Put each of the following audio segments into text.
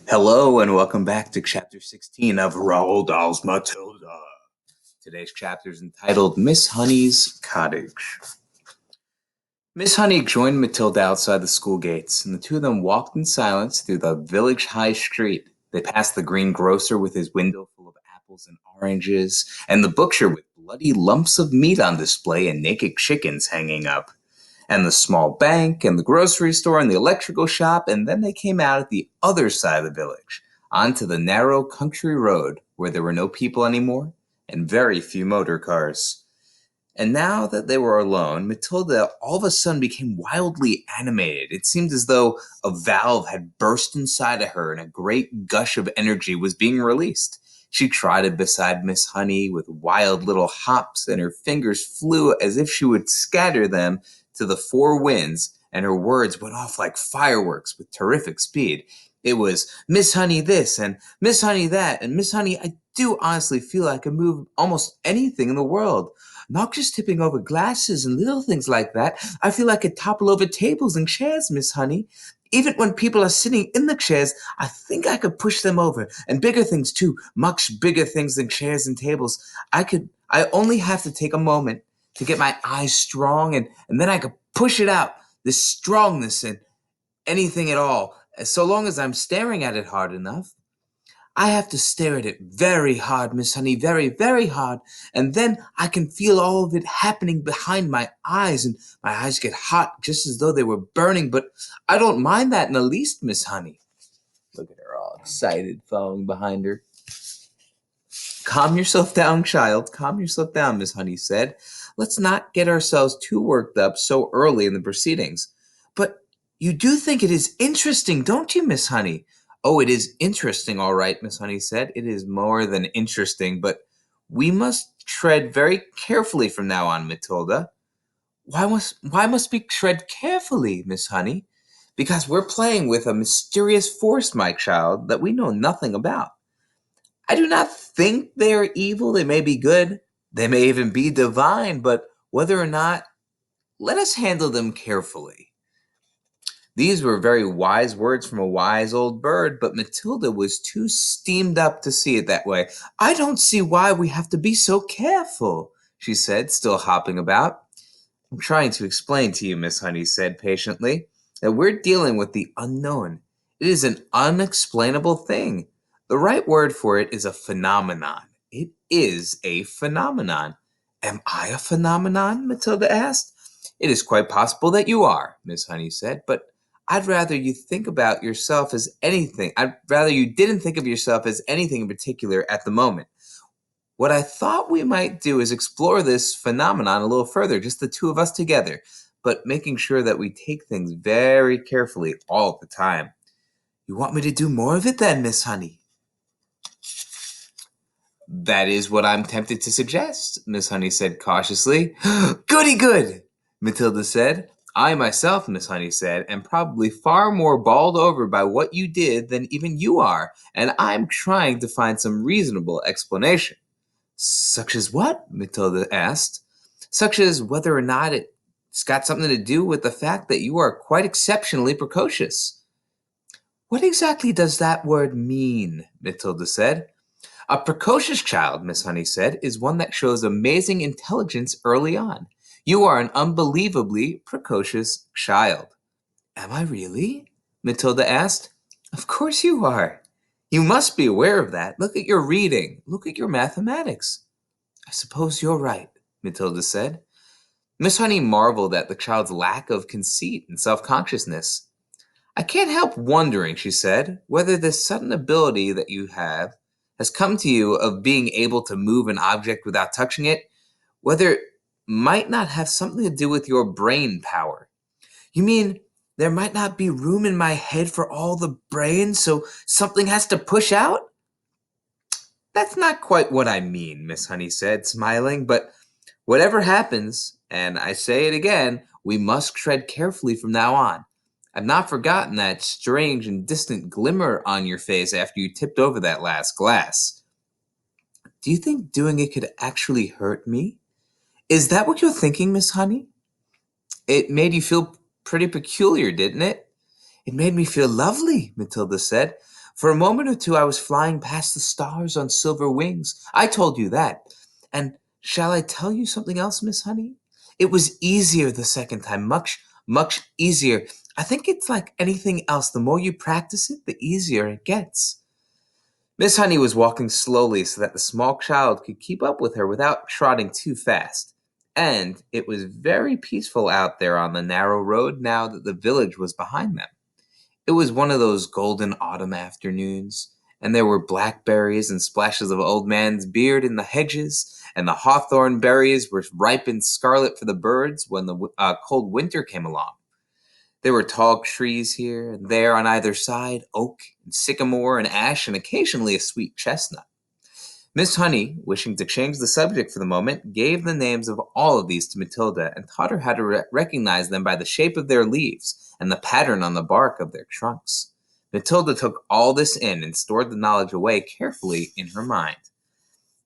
Hello and welcome back to chapter 16 of Roald Dahl's Matilda. Today's chapter is entitled Miss Honey's Cottage. Miss Honey joined Matilda outside the school gates, and the two of them walked in silence through the village high street. They passed the green grocer with his window full of apples and oranges, and the butcher with bloody lumps of meat on display and naked chickens hanging up, and the small bank and the grocery store and the electrical shop, and then they came out at the other side of the village, onto the narrow country road where there were no people anymore and very few motor cars. And now that they were alone, Matilda all of a sudden became wildly animated. It seemed as though a valve had burst inside of her and a great gush of energy was being released. She trotted beside Miss Honey with wild little hops, and her fingers flew as if she would scatter them to the four winds, and her words went off like fireworks with terrific speed. It was Miss Honey this and Miss Honey that, and Miss Honey, I do honestly feel I can move almost anything in the world. Not just tipping over glasses and little things like that. I feel I could topple over tables and chairs, Miss Honey. Even when people are sitting in the chairs, I think I could push them over. And bigger things too, much bigger things than chairs and tables. I only have to take a moment to get my eyes strong, and then I could push it out. This strongness and anything at all, so long as I'm staring at it hard enough. I have to stare at it very hard, Miss Honey, very, very hard, and then I can feel all of it happening behind my eyes, and my eyes get hot just as though they were burning, but I don't mind that in the least, Miss Honey. Look at her all excited, following behind her. Calm yourself down, child. Calm yourself down, Miss Honey said. Let's not get ourselves too worked up so early in the proceedings. But you do think it is interesting, don't you, Miss Honey? Oh, it is interesting, all right, Miss Honey said. It is more than interesting, but we must tread very carefully from now on, Matilda. Why must we tread carefully, Miss Honey? Because we're playing with a mysterious force, my child, that we know nothing about. I do not think they are evil. They may be good. They may even be divine, but whether or not, let us handle them carefully. These were very wise words from a wise old bird, but Matilda was too steamed up to see it that way. I don't see why we have to be so careful, she said, still hopping about. I'm trying to explain to you, Miss Honey said patiently, that we're dealing with the unknown. It is an unexplainable thing. The right word for it is a phenomenon. It is a phenomenon. Am I a phenomenon? Matilda asked. It is quite possible that you are, Miss Honey said, but I'd rather you think about yourself as anything. I'd rather you didn't think of yourself as anything in particular at the moment. What I thought we might do is explore this phenomenon a little further, just the two of us together, but making sure that we take things very carefully all the time. You want me to do more of it then, Miss Honey? That is what I'm tempted to suggest, Miss Honey said cautiously. Goody good, Matilda said. I myself, Miss Honey said, am probably far more bowled over by what you did than even you are, and I'm trying to find some reasonable explanation. Such as what? Matilda asked. Such as whether or not it's got something to do with the fact that you are quite exceptionally precocious. What exactly does that word mean? Matilda said. A precocious child, Miss Honey said, is one that shows amazing intelligence early on. You are an unbelievably precocious child. Am I really? Matilda asked. Of course you are. You must be aware of that. Look at your reading. Look at your mathematics. I suppose you're right, Matilda said. Miss Honey marveled at the child's lack of conceit and self-consciousness. I can't help wondering, she said, whether this sudden ability that you have has come to you of being able to move an object without touching it, whether it might not have something to do with your brain power. You mean there might not be room in my head for all the brain, so something has to push out? That's not quite what I mean, Miss Honey said, smiling, but whatever happens, and I say it again, we must tread carefully from now on. I've not forgotten that strange and distant glimmer on your face after you tipped over that last glass. Do you think doing it could actually hurt me? Is that what you're thinking, Miss Honey? It made you feel pretty peculiar, didn't it? It made me feel lovely, Matilda said. For a moment or two, I was flying past the stars on silver wings. I told you that. And shall I tell you something else, Miss Honey? It was easier the second time, much, much easier. I think it's like anything else. The more you practice it, the easier it gets. Miss Honey was walking slowly so that the small child could keep up with her without trotting too fast. And it was very peaceful out there on the narrow road now that the village was behind them. It was one of those golden autumn afternoons, and there were blackberries and splashes of old man's beard in the hedges, and the hawthorn berries were ripened scarlet for the birds when the cold winter came along. There were tall trees here and there on either side, oak and sycamore and ash, and occasionally a sweet chestnut. Miss Honey, wishing to change the subject for the moment, gave the names of all of these to Matilda and taught her how to recognize them by the shape of their leaves and the pattern on the bark of their trunks. Matilda took all this in and stored the knowledge away carefully in her mind.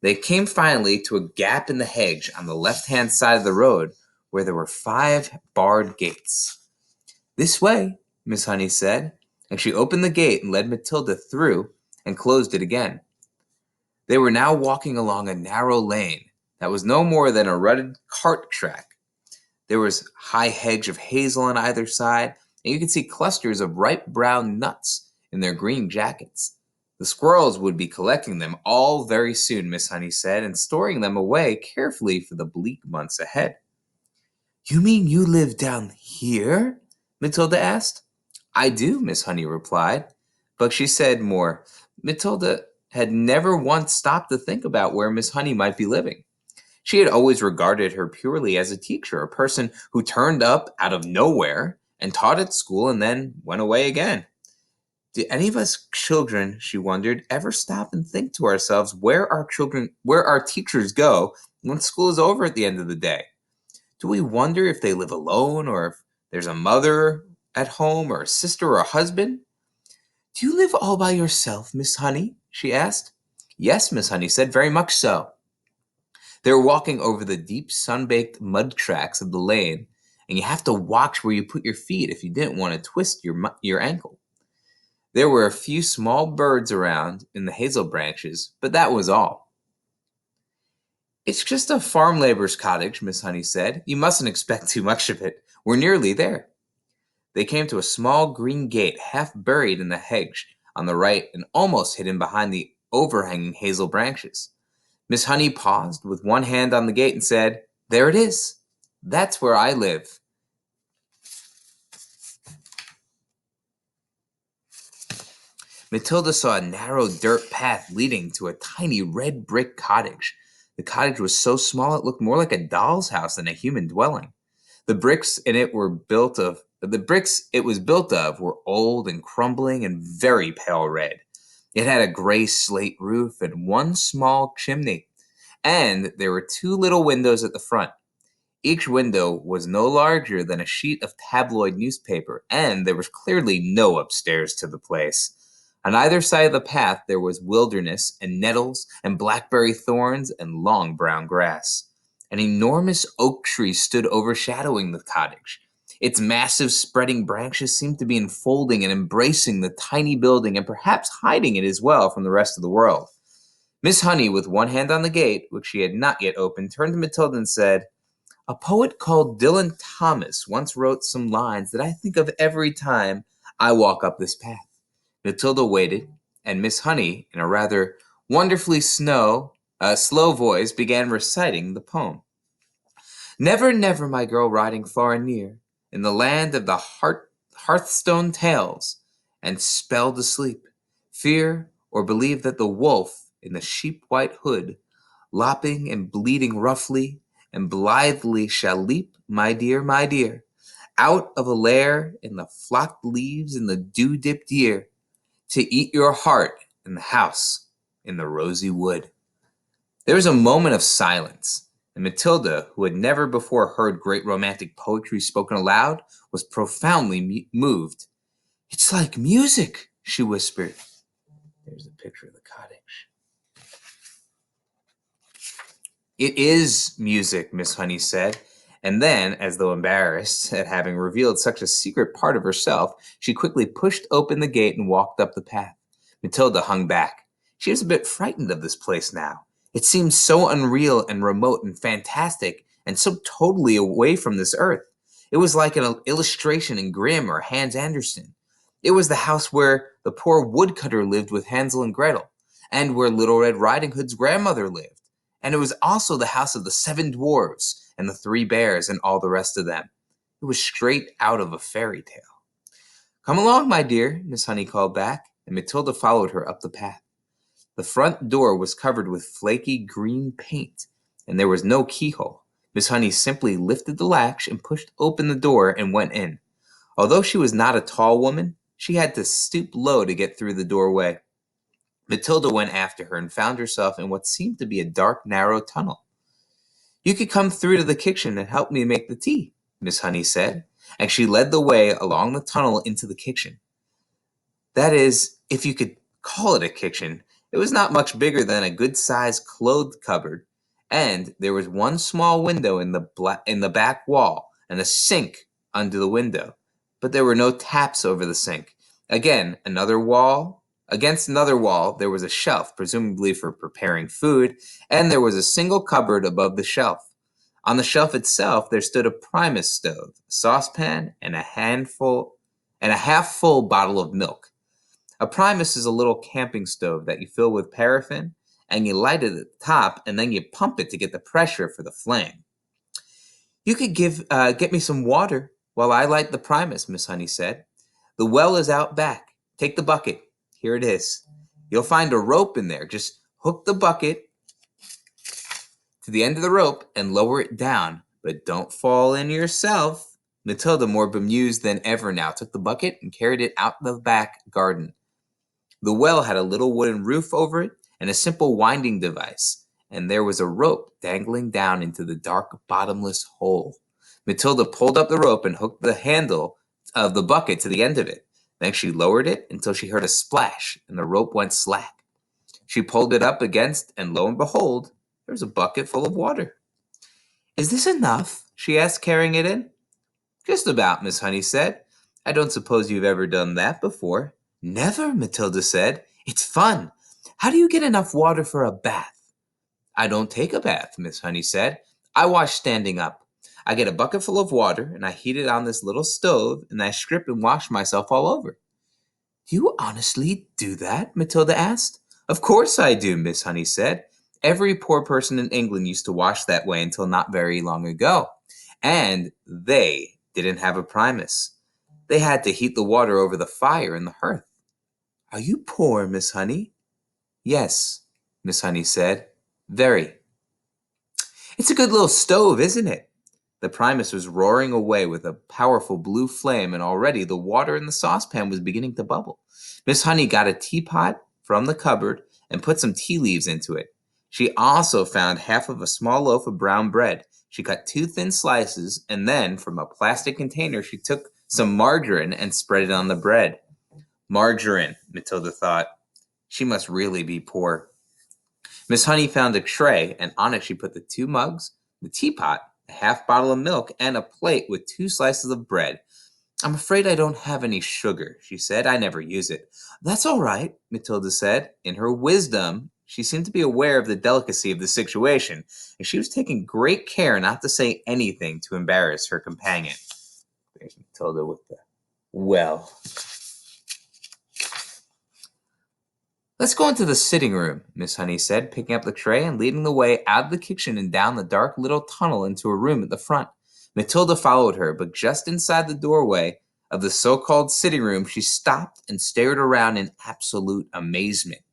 They came finally to a gap in the hedge on the left-hand side of the road where there were 5 barred gates. "This way," Miss Honey said, and she opened the gate and led Matilda through and closed it again. They were now walking along a narrow lane that was no more than a rutted cart track. There was a high hedge of hazel on either side, and you could see clusters of ripe brown nuts in their green jackets. The squirrels would be collecting them all very soon, Miss Honey said, and storing them away carefully for the bleak months ahead. "You mean you live down here?" Matilda asked. "I do," Miss Honey replied. But she said more. Matilda had never once stopped to think about where Miss Honey might be living. She had always regarded her purely as a teacher, a person who turned up out of nowhere and taught at school and then went away again. Do any of us children, she wondered, ever stop and think to ourselves where our teachers go when school is over at the end of the day? Do we wonder if they live alone or if there's a mother at home or a sister or a husband? "Do you live all by yourself, Miss Honey?" she asked. "Yes," Miss Honey said, "very much so." They were walking over the deep sun-baked mud tracks of the lane, and you have to watch where you put your feet if you didn't want to twist your ankle. There were a few small birds around in the hazel branches, but that was all. "It's just a farm laborer's cottage," Miss Honey said. "You mustn't expect too much of it. We're nearly there." They came to a small green gate half buried in the hedge on the right and almost hidden behind the overhanging hazel branches. Miss Honey paused with one hand on the gate and said, "There it is. That's where I live." Matilda saw a narrow dirt path leading to a tiny red brick cottage. The cottage was so small it looked more like a doll's house than a human dwelling. The bricks it was built of were old and crumbling and very pale red. It had a gray slate roof and one small chimney, and there were 2 little windows at the front. Each window was no larger than a sheet of tabloid newspaper, and there was clearly no upstairs to the place. On either side of the path there was wilderness and nettles and blackberry thorns and long brown grass. An enormous oak tree stood overshadowing the cottage. Its massive spreading branches seemed to be enfolding and embracing the tiny building and perhaps hiding it as well from the rest of the world. Miss Honey, with one hand on the gate, which she had not yet opened, turned to Matilda and said, "A poet called Dylan Thomas once wrote some lines that I think of every time I walk up this path." Matilda waited, and Miss Honey, in a rather wonderfully slow voice, began reciting the poem. "Never, never, my girl, riding far and near, in the land of the Hearthstone tales, and spelled asleep, fear or believe that the wolf in the sheep-white hood, lopping and bleeding roughly and blithely shall leap, my dear, out of a lair in the flocked leaves in the dew-dipped year, to eat your heart in the house in the rosy wood." There was a moment of silence, and Matilda, who had never before heard great romantic poetry spoken aloud, was profoundly moved. "It's like music," she whispered. There's a picture of the cottage. "It is music," Miss Honey said, and then, as though embarrassed at having revealed such a secret part of herself, she quickly pushed open the gate and walked up the path. Matilda hung back. She was a bit frightened of this place now. It seemed so unreal and remote and fantastic, and so totally away from this earth. It was like an illustration in Grimm or Hans Andersen. It was the house where the poor woodcutter lived with Hansel and Gretel, and where Little Red Riding Hood's grandmother lived. And it was also the house of the 7 dwarves and the 3 bears and all the rest of them. It was straight out of a fairy tale. "Come along, my dear," Miss Honey called back, and Matilda followed her up the path. The front door was covered with flaky green paint, and there was no keyhole. Miss Honey simply lifted the latch and pushed open the door and went in. Although she was not a tall woman, she had to stoop low to get through the doorway. Matilda went after her and found herself in what seemed to be a dark, narrow tunnel. "You could come through to the kitchen and help me make the tea," Miss Honey said, and she led the way along the tunnel into the kitchen. That is, if you could call it a kitchen. It was not much bigger than a good-sized clothes cupboard, and there was one small window in the back wall and a sink under the window, but there were no taps over the sink. Against another wall, there was a shelf, presumably for preparing food, and there was a single cupboard above the shelf. On the shelf itself, there stood a Primus stove, a saucepan, and a half-full bottle of milk. A Primus is a little camping stove that you fill with paraffin, and you light it at the top, and then you pump it to get the pressure for the flame. "You could get me some water while I light the Primus," Miss Honey said. "The well is out back. Take the bucket. Here it is. You'll find a rope in there. Just hook the bucket to the end of the rope and lower it down, but don't fall in yourself." Matilda, more bemused than ever now, took the bucket and carried it out the back garden. The well had a little wooden roof over it and a simple winding device, and there was a rope dangling down into the dark, bottomless hole. Matilda pulled up the rope and hooked the handle of the bucket to the end of it. Then she lowered it until she heard a splash, and the rope went slack. She pulled it up against, and lo and behold, there was a bucket full of water. "Is this enough?" she asked, carrying it in. "Just about," Miss Honey said. "I don't suppose you've ever done that before." "Never," Matilda said. "It's fun. How do you get enough water for a bath?" "I don't take a bath," Miss Honey said. "I wash standing up. I get a bucket full of water, and I heat it on this little stove, and I strip and wash myself all over." "Do you honestly do that?" Matilda asked. "Of course I do," Miss Honey said. "Every poor person in England used to wash that way until not very long ago. And they didn't have a Primus. They had to heat the water over the fire in the hearth." "Are you poor, Miss Honey?" "Yes," Miss Honey said. "Very." "It's a good little stove, isn't it?" The Primus was roaring away with a powerful blue flame, and already the water in the saucepan was beginning to bubble. Miss Honey got a teapot from the cupboard and put some tea leaves into it. She also found half of a small loaf of brown bread. She cut 2 thin slices, and then from a plastic container she took some margarine and spread it on the bread. Margarine, Matilda thought. She must really be poor. Miss Honey found a tray, and on it she put the 2 mugs, the teapot, a half bottle of milk, and a plate with 2 slices of bread. "I'm afraid I don't have any sugar," she said. "I never use it." "That's all right," Matilda said. In her wisdom, she seemed to be aware of the delicacy of the situation, and she was taking great care not to say anything to embarrass her companion. There's Matilda with the well. "Let's go into the sitting room," Miss Honey said, picking up the tray and leading the way out of the kitchen and down the dark little tunnel into a room at the front. Matilda followed her, but just inside the doorway of the so-called sitting room, she stopped and stared around in absolute amazement.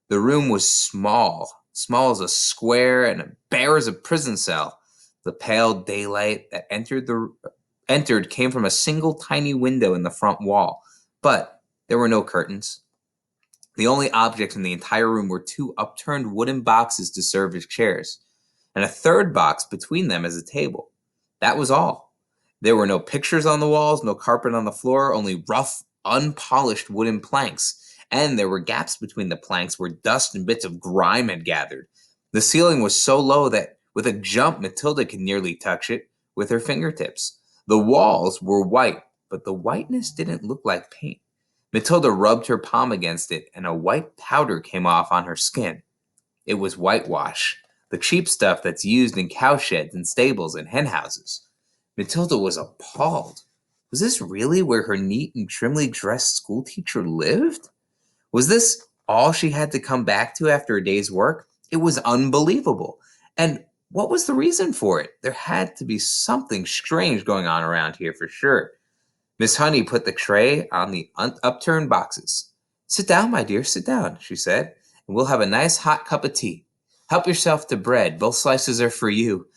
The room was small as a square and bare as a prison cell. The pale daylight that entered came from a single tiny window in the front wall, but there were no curtains. The only objects in the entire room were 2 upturned wooden boxes to serve as chairs, and a third box between them as a table. That was all. There were no pictures on the walls, no carpet on the floor, only rough, unpolished wooden planks, and there were gaps between the planks where dust and bits of grime had gathered. The ceiling was so low that with a jump Matilda could nearly touch it with her fingertips. The walls were white, but the whiteness didn't look like paint. Matilda rubbed her palm against it, and a white powder came off on her skin. It was whitewash, the cheap stuff that's used in cowsheds and stables and henhouses. Matilda was appalled. Was this really where her neat and trimly dressed schoolteacher lived? Was this all she had to come back to after a day's work? It was unbelievable. And what was the reason for it? There had to be something strange going on around here for sure. Miss Honey put the tray on the upturned boxes. "Sit down, my dear, sit down," she said, "and we'll have a nice hot cup of tea. Help yourself to bread. Both slices are for you.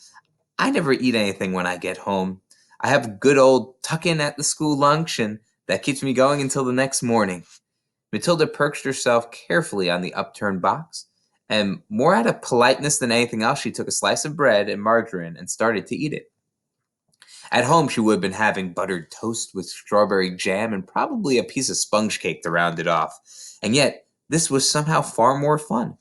I never eat anything when I get home. I have a good old tuck-in at the school lunch, and that keeps me going until the next morning." Matilda perched herself carefully on the upturned box, and more out of politeness than anything else, she took a slice of bread and margarine and started to eat it. At home, she would have been having buttered toast with strawberry jam and probably a piece of sponge cake to round it off. And yet, this was somehow far more fun.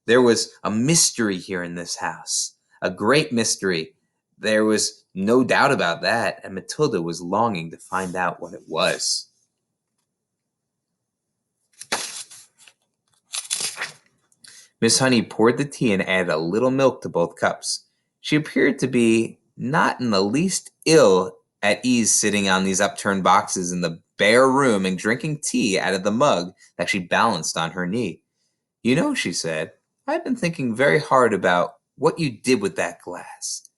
There was a mystery here in this house, a great mystery. There was no doubt about that, and Matilda was longing to find out what it was. Miss Honey poured the tea and added a little milk to both cups. She appeared to be not in the least ill at ease sitting on these upturned boxes in the bare room and drinking tea out of the mug that she balanced on her knee. "You know," she said, "I've been thinking very hard about what you did with that glass.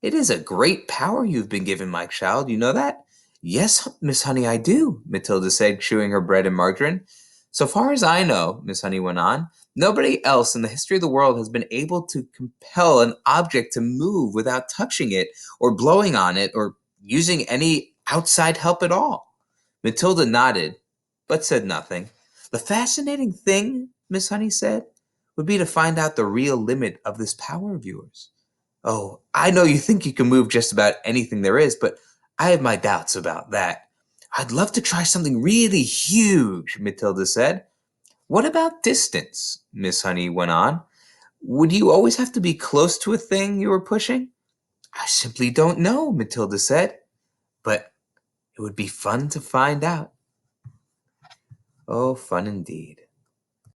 It is a great power you've been given, my child. You know that?" "Yes, Miss Honey, I do," Matilda said, chewing her bread and margarine. "So far as I know," Miss Honey went on, "nobody else in the history of the world has been able to compel an object to move without touching it or blowing on it or using any outside help at all." Matilda nodded, but said nothing. "The fascinating thing," Miss Honey said, "would be to find out the real limit of this power of yours. Oh, I know you think you can move just about anything there is, but I have my doubts about that." "I'd love to try something really huge," Matilda said. "What about distance?" Miss Honey went on. "Would you always have to be close to a thing you were pushing?" "I simply don't know," Matilda said. "But it would be fun to find out." Oh, fun indeed.